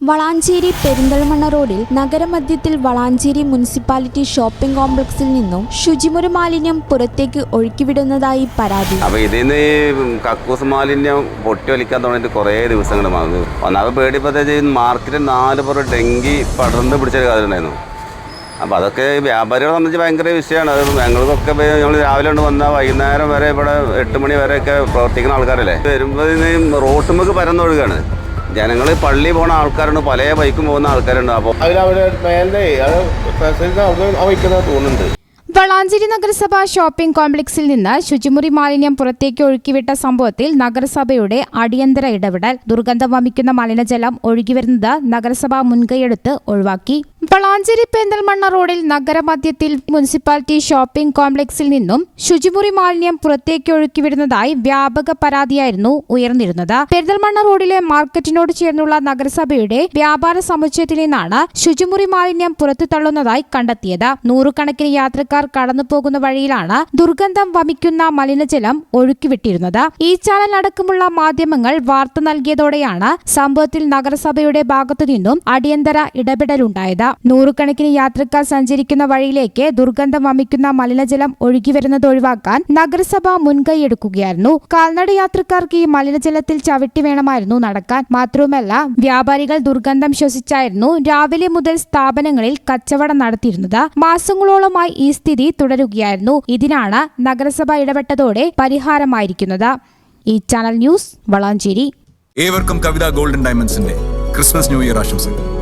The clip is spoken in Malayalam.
വളാഞ്ചേരി പെരിന്തൽമണ്ണ റോഡിൽ നഗരമധ്യത്തിൽ വളാഞ്ചേരി മുനിസിപ്പാലിറ്റി ഷോപ്പിംഗ് കോംപ്ലക്സിൽ നിന്നും ശുചിമുറി മാലിന്യം പുറത്തേക്ക് ഒഴുക്കിവിടുന്നതായി പരാതി. അപ്പോൾ ഇതിന് കക്കൂസ് മാലിന്യം പൊട്ടിയൊലിക്കാൻ തുടങ്ങിയിട്ട് കുറേ ദിവസങ്ങൾ വന്നു. ഒന്നാമത് പേടിപ്പത്തേക്ക് മാർക്കറ്റിൽ 4 പേർ ഡെങ്കി പടർന്ന് പിടിച്ചൊരു കാര്യമുണ്ടായിരുന്നു. അപ്പോൾ അതൊക്കെ വ്യാപാരികളെ സംബന്ധിച്ച് ഭയങ്കര വിഷയമാണ്. അത് ഞങ്ങൾക്കൊക്കെ ഞങ്ങൾ രാവിലെ കൊണ്ട് വന്നാൽ വൈകുന്നേരം വരെ ഇവിടെ 8 മണി വരെയൊക്കെ പ്രവർത്തിക്കുന്ന ആൾക്കാരല്ലേ. വരുമ്പോൾ റോട്ടുമ്മക്ക് പരന്നൊഴുകാണ്. ജനങ്ങൾ പള്ളി പോകുന്ന ആൾക്കാരുണ്ട്, പല ബൈക്കും പോകുന്ന ആൾക്കാരുണ്ട്. അപ്പോൾ തോന്നുന്നുണ്ട്. വളാഞ്ചേരി നഗരസഭ ഷോപ്പിംഗ് കോംപ്ലക്സിൽ നിന്ന് ശുചിമുറി മാലിന്യം പുറത്തേക്ക് ഒഴുക്കിവിട്ട സംഭവത്തിൽ നഗരസഭയുടെ അടിയന്തര ഇടപെടൽ. ദുർഗന്ധം വമിക്കുന്ന മലിനജലം ഒഴുകിവരുന്നത് നഗരസഭ മുൻകൈയെടുത്ത് ഒഴിവാക്കി. വളാഞ്ചേരി പെരിന്തൽമണ്ണ റോഡിൽ നഗരമധ്യത്തിൽ മുനിസിപ്പാലിറ്റി ഷോപ്പിംഗ് കോംപ്ലക്സിൽ നിന്നും ശുചിമുറി മാലിന്യം പുറത്തേക്ക് ഒഴുക്കിവിടുന്നതായി വ്യാപക പരാതിയായിരുന്നു ഉയർന്നിരുന്നത്. പെരിന്തൽമണ്ണ റോഡിലെ മാർക്കറ്റിനോട് ചേർന്നുള്ള നഗരസഭയുടെ വ്യാപാര സമുച്ചയത്തിൽ നിന്നാണ് ശുചിമുറി മാലിന്യം പുറത്തു തള്ളുന്നതായി കണ്ടെത്തിയത്. നൂറുകണക്കിന് യാത്രക്കാർ കടന്നുപോകുന്ന വഴിയിലാണ് ദുർഗന്ധം വമിക്കുന്ന മലിനജലം ഒഴുക്കിവിട്ടിരുന്നത്. ഈ ചാനൽ അടക്കമുള്ള മാധ്യമങ്ങൾ വാർത്ത നൽകിയതോടെയാണ് സംഭവത്തിൽ നഗരസഭയുടെ ഭാഗത്തുനിന്നും അടിയന്തര ഇടപെടലുണ്ടായത്. നൂറുകണക്കിന് യാത്രക്കാർ സഞ്ചരിക്കുന്ന വഴിയിലേക്ക് ദുർഗന്ധം വമിക്കുന്ന മലിനജലം ഒഴുകിവരുന്നത് ഒഴിവാക്കാൻ നഗരസഭ മുൻകൈയെടുക്കുകയായിരുന്നു. കാൽനട യാത്രക്കാർക്ക് ഈ മലിനജലത്തിൽ ചവിട്ടി വേണമായിരുന്നു നടക്കാൻ. മാത്രവുമല്ല, വ്യാപാരികൾ ദുർഗന്ധം ശ്വസിച്ചായിരുന്നു രാവിലെ മുതൽ സ്ഥാപനങ്ങളിൽ കച്ചവടം നടത്തിയിരുന്നത്. മാസങ്ങളോളമായി ഈ സ്ഥിതി തുടരുകയായിരുന്നു. ഇതിനാണ് നഗരസഭ ഇടപെട്ടതോടെ പരിഹാരമായിരിക്കുന്നത്. ഈ ചാനൽ ന്യൂസ് വളാഞ്ചേരി. ഏവർക്കും കവിത ഗോൾഡൻ ഡയമണ്ട്സിന്റെ ക്രിസ്മസ് ന്യൂ ഇയർ ആശംസകൾ.